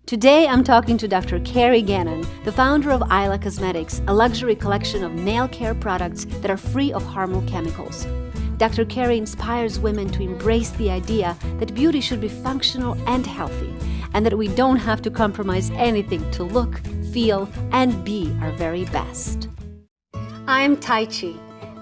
Today I'm talking to Dr. Cary Gannon, the founder of AILA Cosmetics, a luxury collection of nail care products that are free of harmful chemicals. Dr. Cary inspires women to embrace the idea that beauty should be functional and healthy, and that we don't have to compromise anything to look, feel, and be our very best. I'm Tai Chi.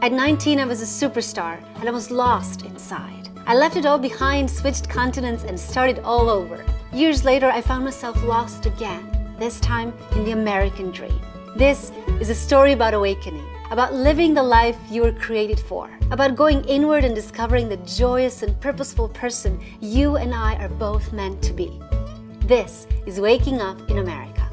At 19, I was a superstar, and I was lost inside. I left it all behind, switched continents, and started all over. Years later, I found myself lost again, this time in the American dream. This is a story about awakening, about living the life you were created for, about going inward and discovering the joyous and purposeful person you and I are both meant to be. This is Waking Up in America.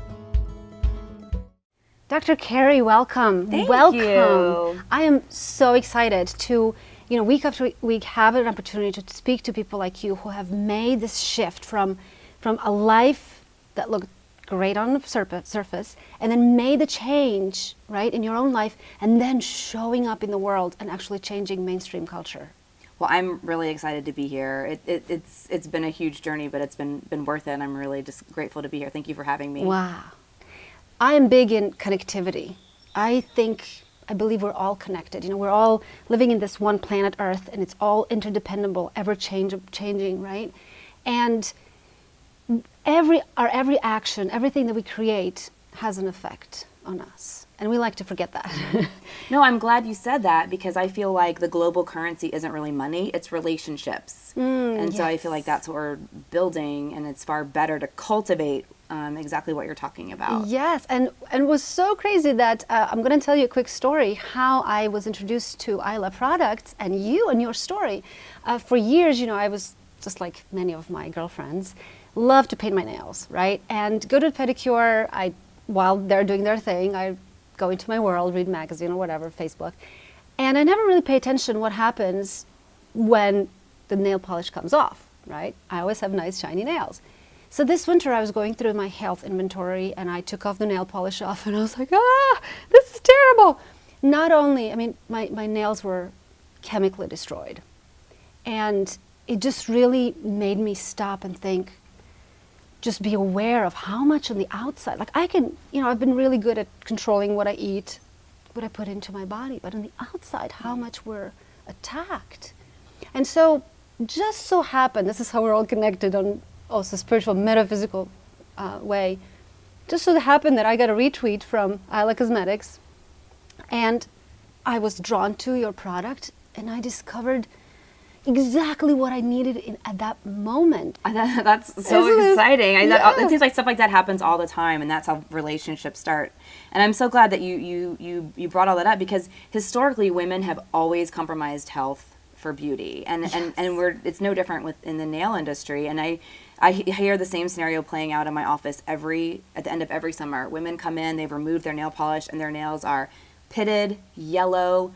Dr. Cary, welcome. Thank you. I am so excited to, week after week have an opportunity to speak to people like you who have made this shift from a life that looked great on the surface and then made the change, right, in your own life, and then showing up in the world and actually changing mainstream culture. Well, I'm really excited to be here. It's been a huge journey, but it's been worth it, and I'm really just grateful to be here. Thank you for having me. Wow. I am big in connectivity. I believe we're all connected. We're all living in this one planet Earth, and it's all interdependable, ever changing, right? And every action, everything that we create has an effect on us. And we like to forget that. No, I'm glad you said that, because I feel like the global currency isn't really money, it's relationships. So I feel like that's what we're building, and it's far better to cultivate exactly what you're talking about. Yes, and it was so crazy that I'm going to tell you a quick story how I was introduced to AILA products and your story. For years, I was just like many of my girlfriends, love to paint my nails, right? And go to a pedicure. While they're doing their thing, I go into my world, read magazine or whatever, Facebook, and I never really pay attention what happens when the nail polish comes off, right? I always have nice shiny nails. So this winter I was going through my health inventory and I took off the nail polish off and I was like, this is terrible. Not only, my nails were chemically destroyed, and it just really made me stop and think, just be aware of how much on the outside, like I've been really good at controlling what I eat, what I put into my body, but on the outside, how much we're attacked. And so, just so happened, this is how we're all connected on also spiritual, metaphysical way, just so happened that I got a retweet from AILA Cosmetics, and I was drawn to your product, and I discovered exactly what I needed at that moment. That's so exciting. It seems like stuff like that happens all the time, and that's how relationships start. And I'm so glad that you brought all that up, because historically women have always compromised health for beauty, and it's no different within the nail industry. And I hear the same scenario playing out in my office at the end of every summer. Women come in, they've removed their nail polish, and their nails are pitted, yellow,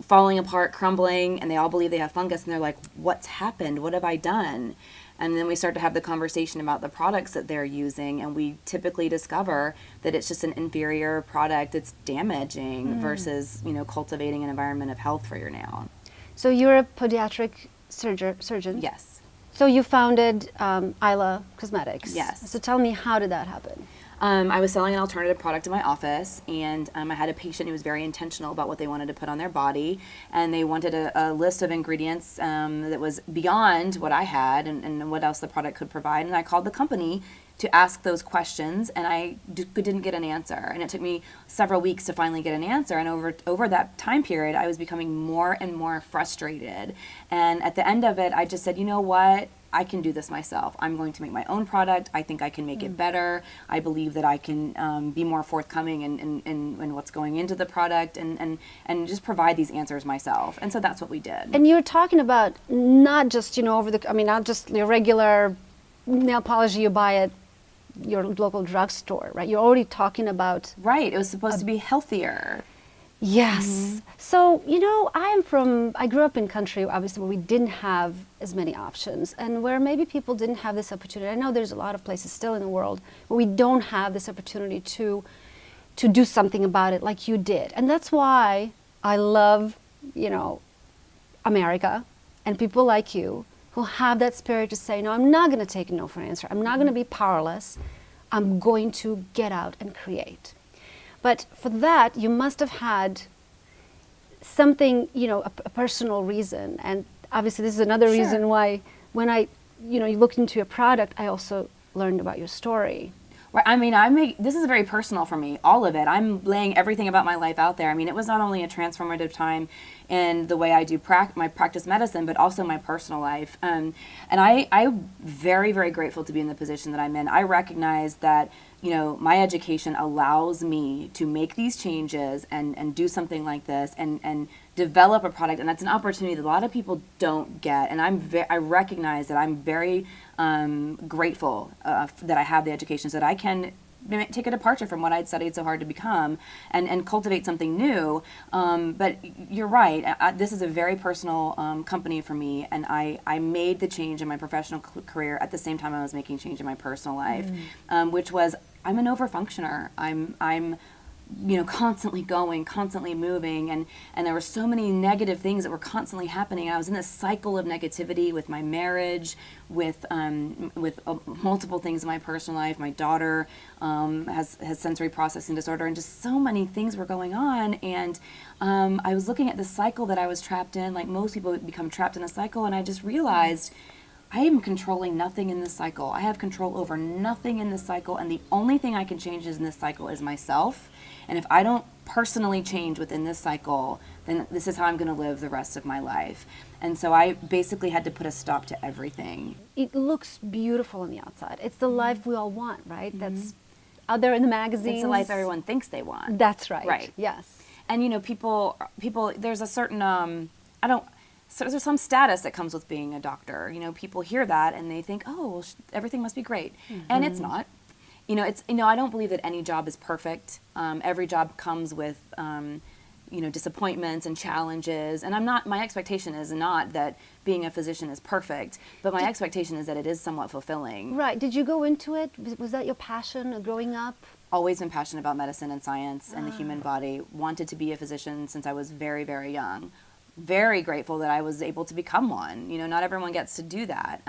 falling apart, crumbling, and they all believe they have fungus, and they're like, what's happened? What have I done? And then we start to have the conversation about the products that they're using, and we typically discover that it's just an inferior product. It's damaging versus, cultivating an environment of health for your nail. So you're a pediatric surgeon? Yes. So you founded AILA Cosmetics. Yes. So tell me, how did that happen? I was selling an alternative product in my office, and I had a patient who was very intentional about what they wanted to put on their body, and they wanted a list of ingredients that was beyond what I had and what else the product could provide. And I called the company to ask those questions, and I didn't get an answer. And it took me several weeks to finally get an answer. And over that time period, I was becoming more and more frustrated. And at the end of it, I just said, you know what? I can do this myself. I'm going to make my own product. I think I can make it better. I believe that I can be more forthcoming in what's going into the product and just provide these answers myself. And so that's what we did. And you're talking about not just, not just your regular nail polish you buy at your local drugstore, right? You're already talking about... Right. It was supposed to be healthier. Yes. Mm-hmm. So, I grew up in country, obviously, where we didn't have as many options, and where maybe people didn't have this opportunity. I know there's a lot of places still in the world where we don't have this opportunity to do something about it like you did. And that's why I love, America and people like you who have that spirit to say, no, I'm not going to take no for an answer. I'm not going to be powerless. I'm going to get out and create. But for that, you must have had something, a personal reason. And obviously, this is another reason why when you looked into your product, I also learned about your story. Right. I mean, this is very personal for me, all of it. I'm laying everything about my life out there. I mean, it was not only a transformative time in the way I do my practice medicine, but also my personal life. And I'm very, very grateful to be in the position that I'm in. I recognize that, my education allows me to make these changes and do something like this and develop a product. And that's an opportunity that a lot of people don't get. And I recognize that I'm very grateful that I have the education so that I can take a departure from what I'd studied so hard to become and cultivate something new. But you're right. This is a very personal company for me, and I made the change in my professional career at the same time I was making change in my personal life, which was I'm an overfunctioner. I'm constantly going, constantly moving, and there were so many negative things that were constantly happening. I was in this cycle of negativity with my marriage, with multiple things in my personal life. My daughter has sensory processing disorder, and just so many things were going on. And I was looking at the cycle that I was trapped in. Like most people become trapped in a cycle, and I just realized I am controlling nothing in this cycle. I have control over nothing in this cycle, and the only thing I can change in this cycle is myself. And if I don't personally change within this cycle, then this is how I'm going to live the rest of my life. And so I basically had to put a stop to everything. It looks beautiful on the outside. It's the life we all want, right? That's out there in the magazines. It's the life everyone thinks they want. That's right. Right. Yes. And people, there's a certain, so there's some status that comes with being a doctor. People hear that and they think, oh, well, everything must be great. And it's not. I don't believe that any job is perfect. Every job comes with, disappointments and challenges. And my expectation is not that being a physician is perfect, but my expectation is that it is somewhat fulfilling. Right. Did you go into it? Was that your passion growing up? Always been passionate about medicine and science and the human body. Wanted to be a physician since I was very, very young. Very grateful that I was able to become one. Not everyone gets to do that.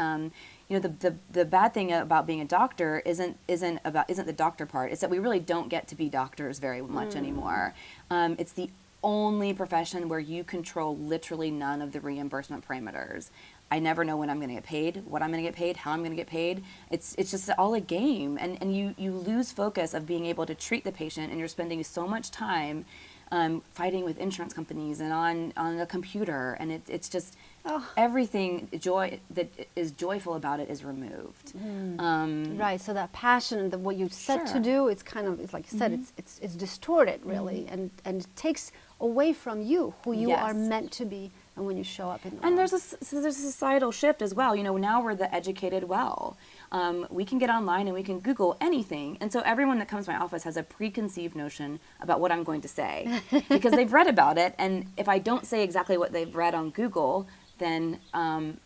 The bad thing about being a doctor isn't the doctor part. It's that we really don't get to be doctors very much anymore. It's the only profession where you control literally none of the reimbursement parameters. I never know when I'm going to get paid, what I'm going to get paid, how I'm going to get paid. It's just all a game, and you lose focus of being able to treat the patient, and you're spending so much time fighting with insurance companies and on a computer, and it's just everything that is joyful about it is removed. Right. So that passion and what you set to do, it's like you said, it's distorted really, and it takes away from you who you are meant to be, and when you show up in the and there's a societal shift as well. Now we're the educated well. We can get online and we can Google anything. And so everyone that comes to my office has a preconceived notion about what I'm going to say because they've read about it. And if I don't say exactly what they've read on Google, then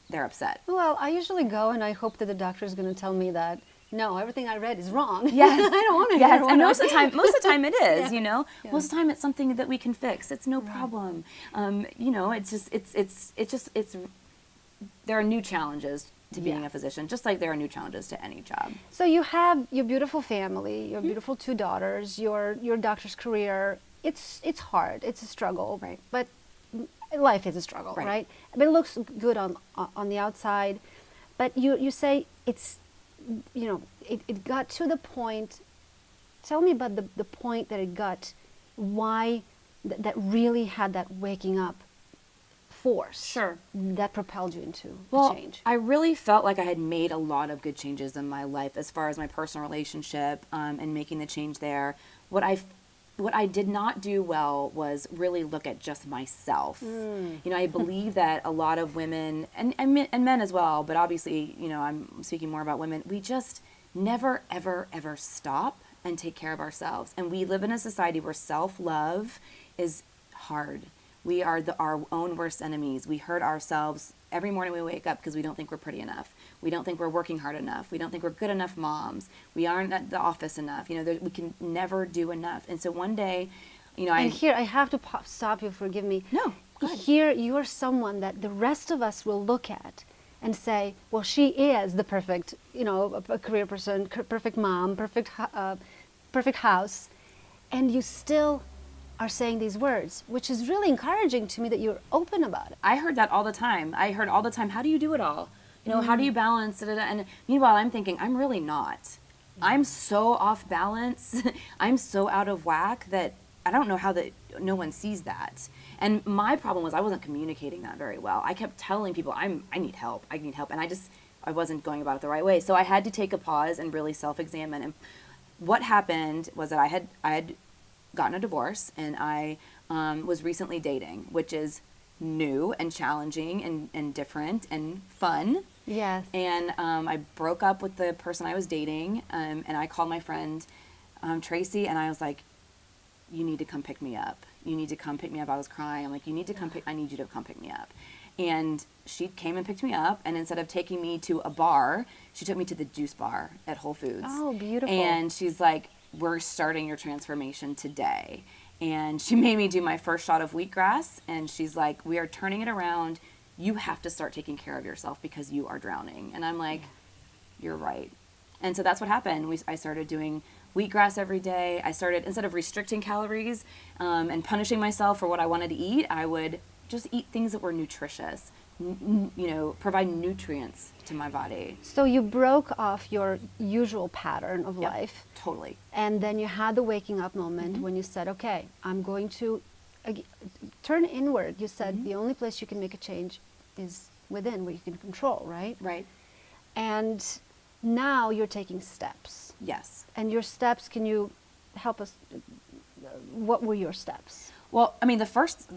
they're upset. Well, I usually go and I hope that the doctor is going to tell me that, no, everything I read is wrong. Yes. I don't want to hear it. And most of the time it is, Yeah. Most of the time it's something that we can fix. It's no problem. It's there are new challenges to being a physician, just like there are new challenges to any job. So you have your beautiful family, your beautiful 2 daughters, your doctor's career. It's hard. It's a struggle, right? But life is a struggle, right? But it looks good on the outside. But you say it's, it got to the point. Tell me about the point that it got. Why that really had that waking up force that propelled you into the change? I really felt like I had made a lot of good changes in my life as far as my personal relationship and making the change there. What I did not do well was really look at just myself. I believe that a lot of women and men as well, but obviously, I'm speaking more about women, we just never, ever, ever stop and take care of ourselves. And we live in a society where self-love is hard. We are our own worst enemies. We hurt ourselves every morning we wake up because we don't think we're pretty enough. We don't think we're working hard enough. We don't think we're good enough moms. We aren't at the office enough. We can never do enough. And so one day, And here, I have to stop you, forgive me. No, go ahead. Here, you are someone that the rest of us will look at and say, well, she is the perfect, a career person, perfect mom, perfect house, and you still are saying these words, which is really encouraging to me that you're open about it. I heard that all the time. I heard all the time, how do you do it all? How do you balance? Da, da, da. And meanwhile, I'm thinking, I'm really not. I'm so off balance. I'm so out of whack that I don't know how no one sees that. And my problem was I wasn't communicating that very well. I kept telling people, I need help. I need help. And I wasn't going about it the right way. So I had to take a pause and really self-examine. And what happened was that I had gotten a divorce, and I was recently dating, which is new and challenging and different and fun. Yes. And I broke up with the person I was dating, and I called my friend Tracy, and I was like, you need to come pick me up. You need to come pick me up. I was crying. I'm like, I need you to come pick me up. And she came and picked me up, and instead of taking me to a bar, she took me to the juice bar at Whole Foods. Oh, beautiful. And she's like, we're starting your transformation today. And she made me do my first shot of wheatgrass, and she's like, we are turning it around. You have to start taking care of yourself because you are drowning. And I'm like, you're right. And so that's what happened. I started doing wheatgrass every day. I started, instead of restricting calories and punishing myself for what I wanted to eat, I would just eat things that were nutritious, provide nutrients to my body. So you broke off your usual pattern of Yep, life. totally. And then you had the waking up moment when you said, okay, I'm going to turn inward. You said the only place you can make a change is within, where you can control, right? Right. And now you're taking steps. Yes. And your steps, can you help us? What were your steps? Well, I mean, the first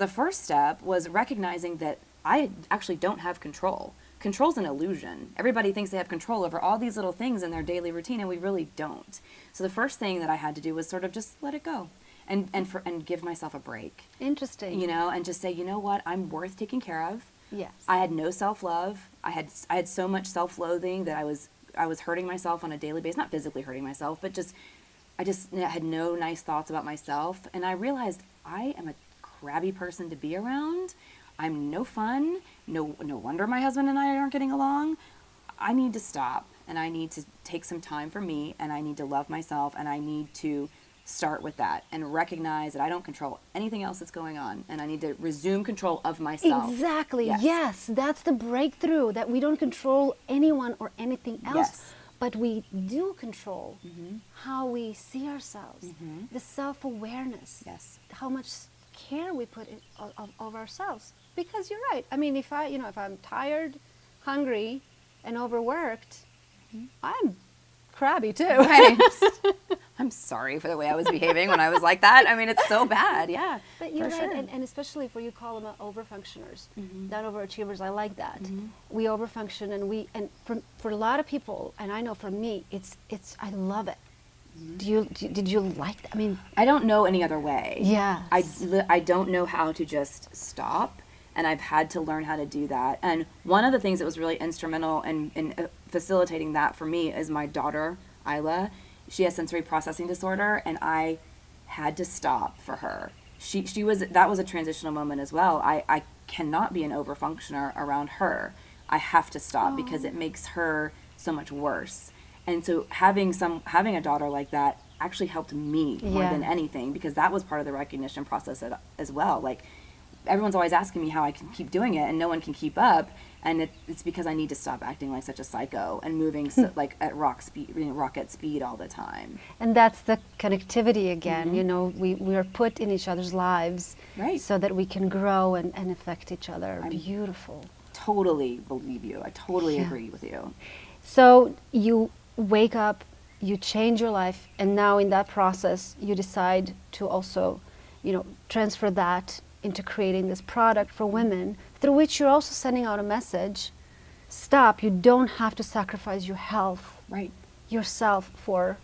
step was recognizing that I actually don't have control. Control's an illusion. Everybody thinks they have control over all these little things in their daily routine, and we really don't. So the first thing that I had to do was sort of just let it go and give myself a break. Interesting. And just say, you know what, I'm worth taking care of. Yes. I had no self-love. I had so much self-loathing that I was hurting myself on a daily basis, not physically hurting myself, but I just had no nice thoughts about myself. And I realized I am a crabby person to be around. I'm no fun. No wonder my husband and I aren't getting along. I need to stop, and I need to take some time for me, and I need to love myself, and I need to start with that and recognize that I don't control anything else that's going on, and I need to resume control of myself. Exactly. Yes, that's the breakthrough, that we don't control anyone or anything else. Yes. But we do control how we see ourselves, the self-awareness, Yes. how much care we put of ourselves. Because you're right. I mean, if I'm tired, hungry, and overworked, I'm crabby too. Right. I'm sorry for the way I was behaving when I was like that. I mean, it's so bad. Yeah. But you're for right, sure. and especially for you call them overfunctioners, not overachievers. I like that. We overfunction, and for a lot of people, and I know for me, it's I love it. Did you like that? I mean, I don't know any other way. Yeah. I don't know how to just stop, and I've had to learn how to do that. And one of the things that was really instrumental in facilitating that for me is my daughter, Isla. She has sensory processing disorder, and I had to stop for her. That was a transitional moment as well. I cannot be an overfunctioner around her. I have to stop because it makes her so much worse. And so having a daughter like that actually helped me more than anything, because that was part of the recognition process as well. Like, everyone's always asking me how I can keep doing it, and no one can keep up. And it's because I need to stop acting like such a psycho and moving like at rocket speed all the time. and that's the connectivity again. We are put in each other's lives, Right. so that we can grow and affect each other. Beautiful. Totally believe you. I totally agree with you. So you wake up, you change your life, and now in that process, you decide to also, transfer that into creating this product for women, through which you're also sending out a message. Stop. You don't have to sacrifice your health, Right. yourself for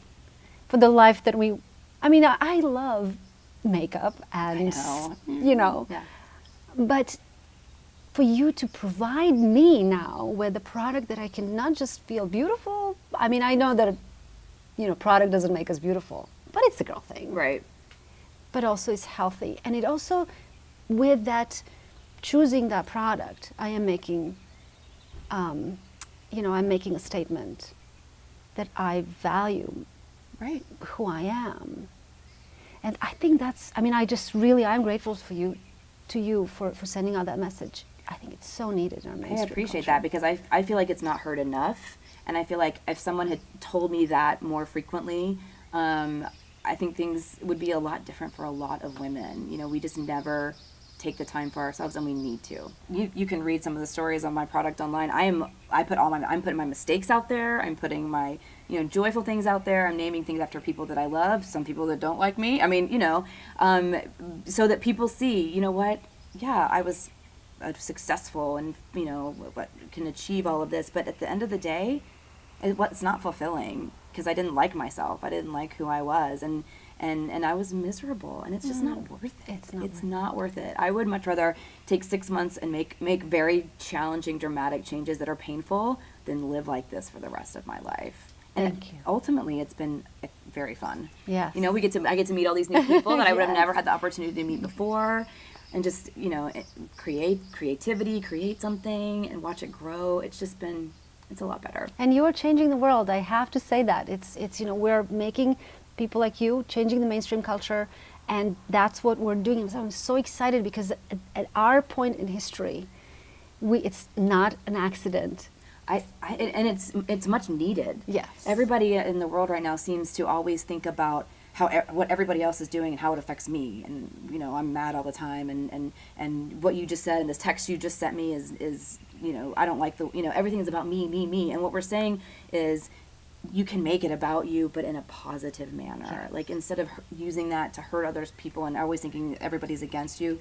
the life that we. I mean, I love makeup, and Yeah. but for you to provide me now with a product that I can not just feel beautiful. I mean, I know that product doesn't make us beautiful, but it's a girl thing, Right. but also it's healthy, and it also, with that choosing that product, I am making you know, I'm making a statement that I value Right. who I am. And I think that's, I mean, I just really, I'm grateful for you, to you for sending out that message. I think it's so needed in our mainstream I appreciate culture. that because I feel like it's not heard enough. And I feel like if someone had told me that more frequently, I think things would be a lot different for a lot of women. You know, we just never take the time for ourselves, and we need to. You can read some of the stories on my product online. I'm putting my mistakes out there. I'm putting my, you know, joyful things out there. I'm naming things after people that I love, some people that don't like me. I mean, you know, so that people see, you know what? Yeah, I was successful and, you know, what can achieve all of this, but at the end of the day, it's not fulfilling because I didn't like myself. I didn't like who I was, and I was miserable, and it's just not worth it. It's not worth it. I would much rather take 6 months and make very challenging, dramatic changes that are painful than live like this for the rest of my life. And Thank you. Ultimately, it's been very fun. Yes. You know, I get to meet all these new people that I would have Yes. never had the opportunity to meet before, and just, you know, create something and watch it grow. It's a lot better. And you are changing the world. I have to say that. It's you know, we're making people like you, changing the mainstream culture, and that's what we're doing. So I'm so excited because at our point in history, it's not an accident. And it's much needed. Yes. Everybody in the world right now seems to always think about what everybody else is doing and how it affects me, and you know, I'm mad all the time, and what you just said and this text you just sent me is you know, I don't like you know, everything is about me, and what we're saying is you can make it about you, but in a positive manner. Yes. Like, instead of using that to hurt others people and always thinking everybody's against you,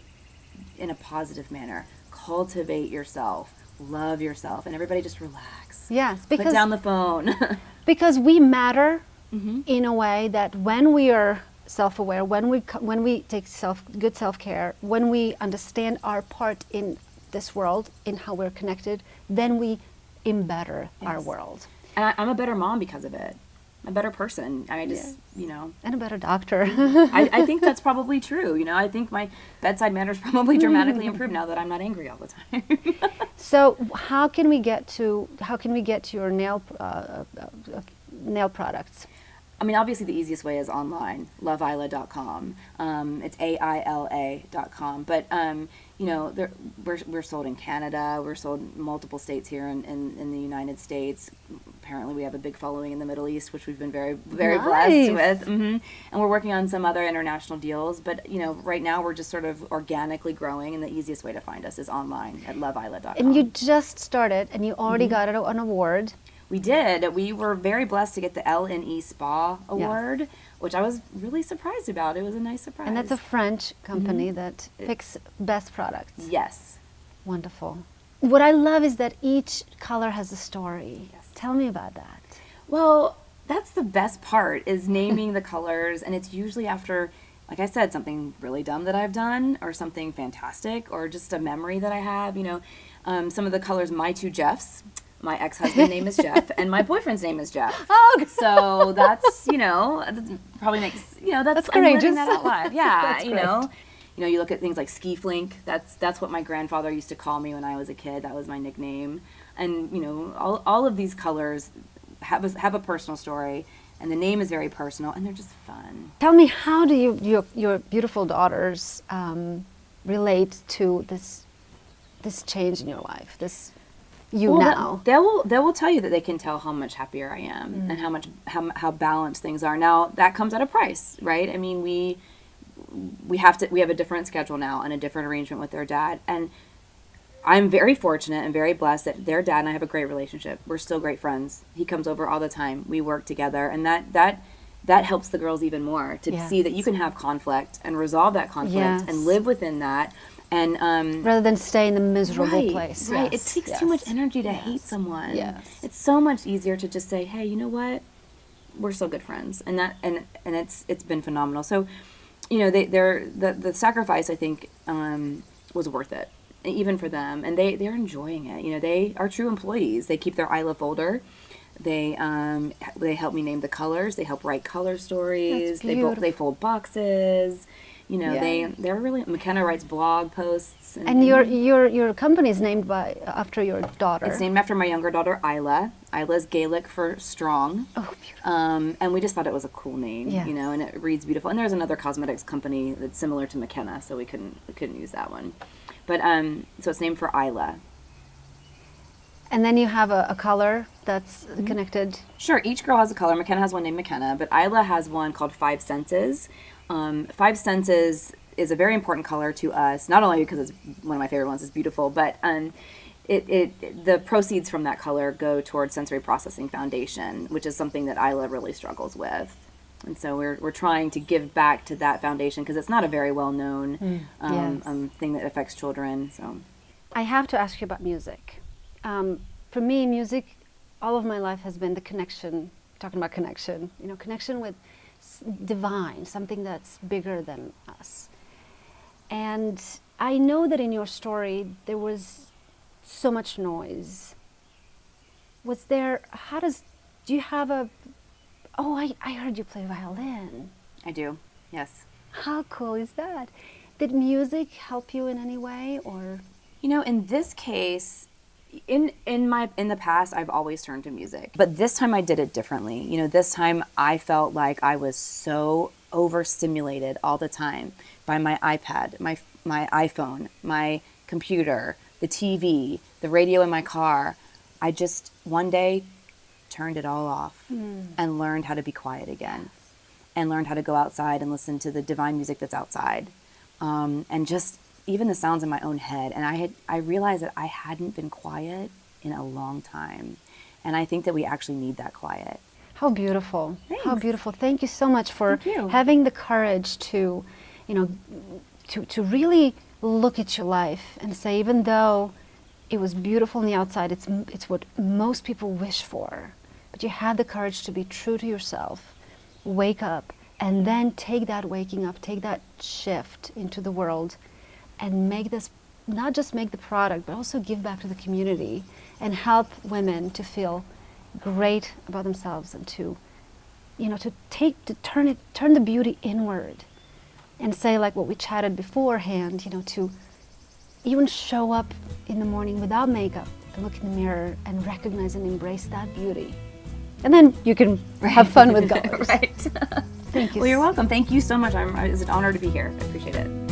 in a positive manner. Cultivate yourself, love yourself, and everybody just relax. Yes, Put because down the phone. because we matter Mm-hmm. in a way that when we are self-aware, when we take good self-care, when we understand our part in this world, in how we're connected, then we embetter our Yes. world. And I'm a better mom because of it. A better person. I just, Yes. you know. And a better doctor. I think that's probably true. You know, I think my bedside manner's probably dramatically improved now that I'm not angry all the time. So how can we get to your nail products? I mean, obviously the easiest way is online, loveaila.com. It's AILA.com. But, you know, we're sold in Canada. We're sold in multiple states here in the United States. Apparently we have a big following in the Middle East, which we've been very, very blessed with. Mm-hmm. And we're working on some other international deals. But, you know, right now we're just sort of organically growing, and the easiest way to find us is online at loveaila.com. And you just started, and you already Mm-hmm. got an award. We did. We were very blessed to get the LNE Spa Award, which I was really surprised about. It was a nice surprise. And that's a French company that picks best products. Yes. Wonderful. What I love is that each color has a story. Yes. Tell me about that. Well, that's the best part, is naming the colors, and it's usually after, like I said, something really dumb that I've done, or something fantastic, or just a memory that I have. You know, some of the colors, my two Jeffs. My ex-husband's name is Jeff, and my boyfriend's name is Jeff. Oh, so that's, you know, that probably makes, you know, that's I'm courageous. living that out loud. Yeah, That's you great. know. You know, you look at things like ski flink. That's what my grandfather used to call me when I was a kid. That was my nickname. And, you know, all of these colors have a personal story, and the name is very personal, and they're just fun. Tell me, how do your beautiful daughters relate to this change in your life? Now. They will tell you that they can tell how much happier I am, and how balanced things are. Now that comes at a price, right? I mean, we have a different schedule now and a different arrangement with their dad, and I'm very fortunate and very blessed that their dad and I have a great relationship. We're still great friends. He comes over all the time. We work together, and that helps the girls even more to see that you can have conflict and resolve that conflict and live within that. And rather than stay in the miserable place. Right. Yes, It takes too much energy to hate someone. Yes. It's so much easier to just say, hey, you know what? We're still good friends. And it's been phenomenal. So, you know, the sacrifice, I think, was worth it, even for them. And they're enjoying it. You know, they are true employees. They keep their ILA folder. They help me name the colors. They help write color stories. That's beautiful. They fold boxes. You know, they're really, McKenna writes blog posts. And your company is named after your daughter. It's named after my younger daughter, Isla. Isla's Gaelic for strong. Oh, beautiful. And we just thought it was a cool name, you know, and it reads beautiful. And there's another cosmetics company that's similar to McKenna, so we couldn't use that one. But so it's named for Isla. And then you have a color that's connected. Sure, each girl has a color. McKenna has one named McKenna, but Isla has one called Five Senses. Five Senses is a very important color to us, not only because it's one of my favorite ones, it's beautiful, but the proceeds from that color go towards Sensory Processing Foundation, which is something that Isla really struggles with. And so we're trying to give back to that foundation because it's not a very well-known thing that affects children. So I have to ask you about music. For me, music, all of my life has been the connection, talking about connection, you know, connection with divine, something that's bigger than us. And I know that in your story there was so much noise. Was there, do you have I heard you play violin. I do, yes. How cool is that? Did music help you in any way, or? You know, in this case, in the past, I've always turned to music, but this time I did it differently. You know, this time I felt like I was so overstimulated all the time by my iPad, my iPhone, my computer, the TV, the radio in my car. I just one day turned it all off and learned how to be quiet again, and learned how to go outside and listen to the divine music that's outside, and just even the sounds in my own head. And I realized that I hadn't been quiet in a long time. And I think that we actually need that quiet. How beautiful. Thanks. How beautiful. Thank you so much for having the courage to, you know, to really look at your life and say, even though it was beautiful on the outside, it's what most people wish for. But you had the courage to be true to yourself, wake up, and then take that waking up, take that shift into the world, and make this, not just make the product, but also give back to the community and help women to feel great about themselves, and to, you know, to turn the beauty inward, and say, like what we chatted beforehand, you know, to even show up in the morning without makeup and look in the mirror and recognize and embrace that beauty. And then you can have fun with colors. Right. Thank you. Well, you're welcome. Thank you so much. It's an honor to be here. I appreciate it.